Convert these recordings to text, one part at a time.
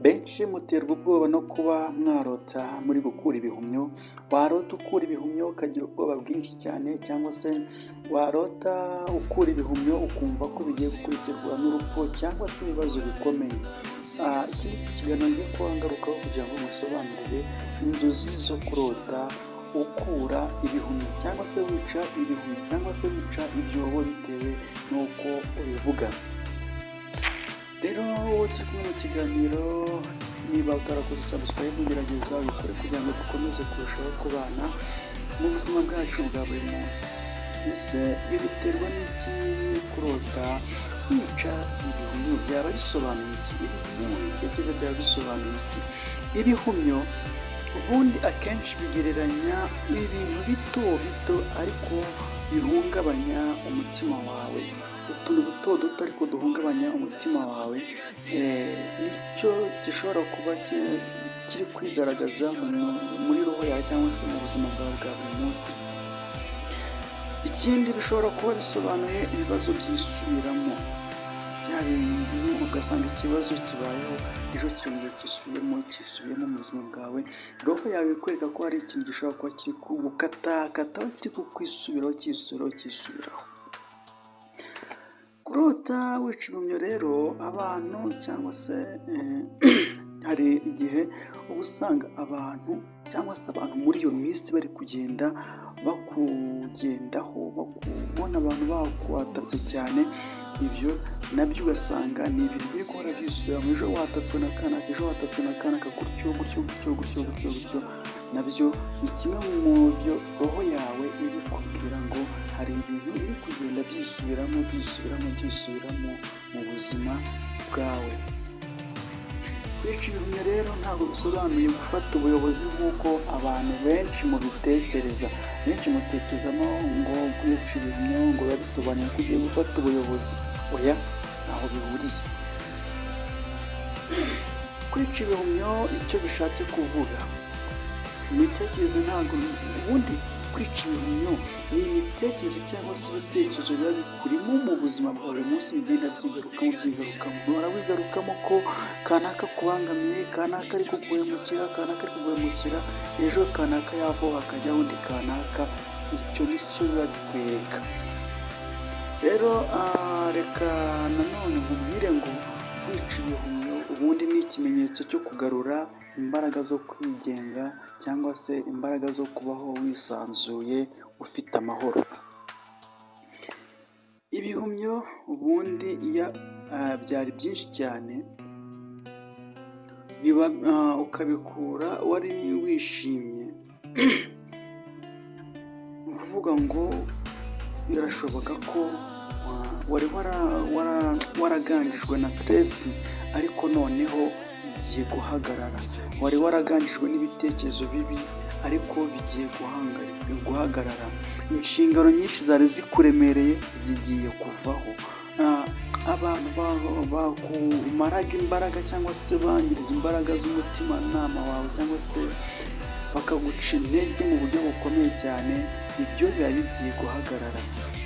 Benshi muterwa ubwoba no kuba mwarota muri gukura ibihumyo, warota ukura ibihumyo ukagira ubwoba bwinshi cyane, cyangwa se warota ukura ibihumyo ukumva ko bigiye gukurikirwa n'urupfu cyangwa se ibibazo bikomeye. Iki ni ikiganiro ngiye kuba ngarukaho kugira ngo musobanurire inzozi zo kurota ukura ibihumyo cyangwa se wica ibihumyo cyangwa se wica ibyobo bitewe n'uko ubivuga. Rero wowe turi kumwe mu kiganiro, niba utarakoze subscribe gerageza ubikore kugira ngo dukomeze kurushaho kubana mu buzima bwacu bwa buri munsi. Ese ibi biterwa n'iki kurota wica ibihumyo? Byaba bisobanuye iki? Ibihumyo mu bitekerezo byaba bisobanuye iki? Ibihumyo ubundi akenshi bigereranya ibintu bito bito ariko bihungabanya umutima wawe, utuntu duto duto ariko duhungabanya umutima wawe. Nicyo gishobora kuba kiri kwigaragaza muri roho yawe cyangwa se mu buzima bwawe bwa buri munsi. Ikindi bishobora kuba bisobanuye ibibazo byisubiramo, ugasanga ikibazo kibayeho ejo cyongera kisubiyemo mu buzima bwawe. Roho yawe ikwereka ko hari ikintu gishobora kuba kiri kugukatakataho, kiri kukwisubiraho kisubiraho. Kurota wica ibihumyo rero, abantu cyangwa se hari igihe uba usanga abantu cyangwa se abantu muri iyo minsi bari kugenda bakugendaho, bakubona abantu bakwatatse cyane. Ibyo nabyo ugasanga ni ibintu biri guhora byisubiramo, ejo watatswe na kanaka, ejo watatswe na kanaka, gutyo. Nabyo ni kimwe mu byo roho yawe iri kubwira ngo hari ibintu biri kugenda byisubiramo mu buzima bwawe. Kwica ibihumyo rero ntabwo bisobanuye gufata ubuyobozi nk'uko abantu benshi mubitekereza. Benshi mutekerezamo ngo kwica ibihumyo ngo biba bisobanuye ko ugiye gufata ubuyobozi. Oya, ntaho bihuriye. Kwica ibihumyo icyo bishatse kuvuga, imitekerereze ntabwo ubundi kwica ibihumyo ni imitekerereze cyangwa se ibitekerezo biba bikurimo mu buzima bwa buri munsi, bigenda byigarukamo. Uhora wigarukamo ko kanaka kubangamiye, kanaka ari kuguhemukira, ejo kanaka yavaho hakajyaho undi kanaka. Icyo nicyo biba bikwereka. Rero reka nanone nkubwire ngo kwica ibihumyo ubundi ni ikimenyetso cyo kugarura imbaraga zo kwigenga cyangwa se imbaraga zo kubaho wisanzuye ufite amahoro. Ibihumyo ubundi iyo byari byinshi cyane ukabikura wari wishimye, ni ukuvuga ngo birashoboka ko wari waraganjijwe na stress, ariko noneho bigiye guhagarara. Wari waraganjijwe n'ibitekerezo bibi ariko bigiye guhagarara. Inshingano nyinshi zari zikuremereye zigiye kuvaho. Abantu bakumaraga imbaraga cyangwa se bangiriza imbaraga z'umutimanama wawe cyangwa se bakaguca intege mu buryo bukomeye cyane, ibyo biba bigiye guhagarara.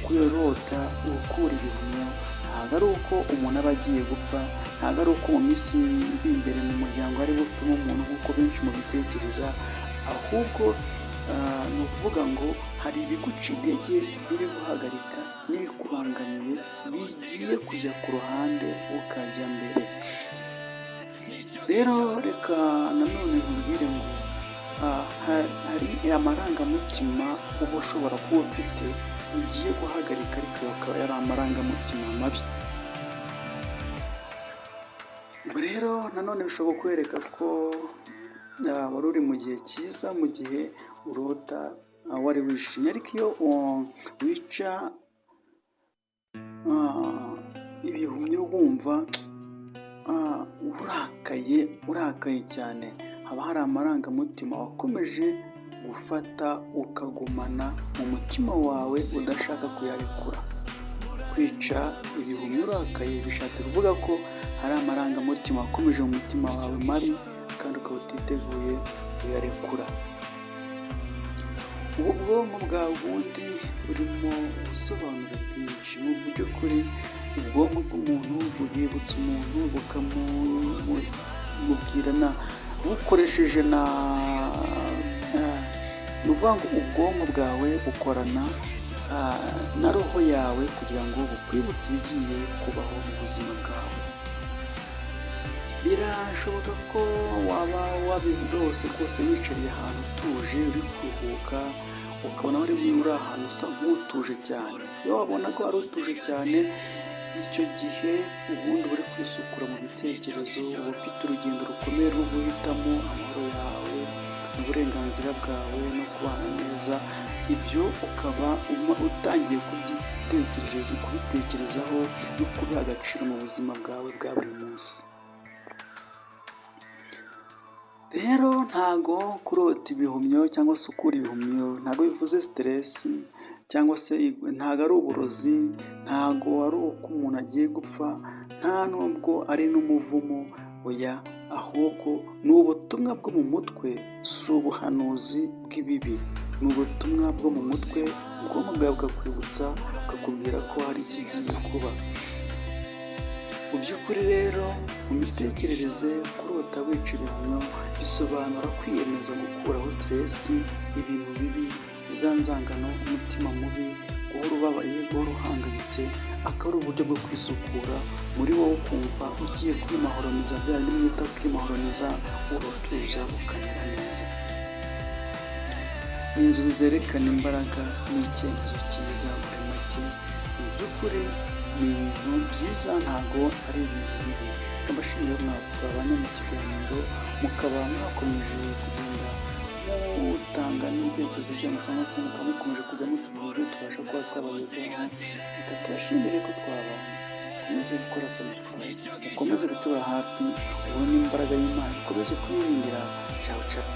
Kurota ukura ibihumyo ntabwo ari uko umuntu aba agiye gupfa, ntabwo ari uko mu minsi iri imbere mu muryango ari bupfemo umuntu nk'uko benshi mubitekereza, ahubwo ni ukuvuga ngo hari ibiguca intege, n'ibiguhagarika, n'ibikubangamiye bigiye kujya ku ruhande ukajya mbere. Rero reka nanone nkubwire ngo hari amarangamutima uba ushobora kuba ufite ugiye guhagarika, ariko akaba yari amarangamutima mabi. Rero nanone bishobora kwereka ko wari uri mu gihe cyiza, mu gihe urota wari wishimye. Ariko iyo wica ibihumyo wumva urakaye cyane, haba hari amarangamutima wakomeje gufata ukagumana mu mutima wawe udashaka kuyarekura. Kwica ibihumyo urakaye bishatse kuvuga ko hari amarangamutima wakomeje mu mutima wawe mabi kandi ukaba utiteguye kuyarekura. Ubu bwonko bwawe ubundi burimo ubusobanuro bwinshi. Mu by'ukuri ubwonko bw'umuntu bwibutsa umuntu bubwirana bukoresheje ni ukuvuga ngo ubwonko bwawe bukorana na roho yawe kugira ngo bukwibutse ibigiye kubaho mu buzima bwawe. Birashoboka ko waba wabirose rwose wicariye ahantu utuje uri kuruhuka, ukabona wari uri ahantu usa nk'utuje cyane. Iyo wabona ko wari utuje cyane, icyo gihe ubundi uri kwisukura mu bitekerezo, uba ufite urugendo rukomeye rwo guhitamo amahoro yawe n'uburenganzira bwawe no kubana neza. Ibyo ukaba utangiye kubitekerezaho no kubiha agaciro mu buzima bwawe bwa buri munsi. Rero ntago kurota ibihumyo cyangwa se ukura ibihumyo ntago bivuze siteresi cyangwa se ntago ari uburozi, ntago ari uko umuntu agiye gupfa, nta nubwo ari n'umuvumo, oya, ahubwo ni ubutumwa bwo mu mutwe, si ubuhanuzi bw'ibibi, ni ubutumwa bwo mu mutwe, ubwonko bwawe bukakwibutsa bukakubwira ko hari ikigiye kuba. Mu by'ukuri rero mu mitekerereze kurota wica ibihumyo bisobanura kwiyemeza gukuraho siteresi, ibintu bibi, za nzangano, umutima mubi, guhora ubabaye, guhora uhangayitse. Akaba ari uburyo bwo kwisukura muri wowe, ukumva ugiye kwimahoroniza, bya bindi mwita kwimahoroniza, uratuza ukamera neza. Inzozi zerekana imbaraga n'icyemezo cyiza muri make. Mu by'ukuri ni ibintu byiza, ntabwo ari ibintu bibi. Ndabashimira mwabanye mu kiganiro, mukaba mwakomeje kugenda mutanga n'ibitekerezo byanyu, cyangwa se mukaba mukomeje kujya mutubwira tubasha kuba twabagezaho. Reka tubashimire ko twabanye. Mukomeze gukora subscribe, mukomeze gutura hafi, ubone imbaraga y'Imana ikomeze kubirindira. Ciao ciao.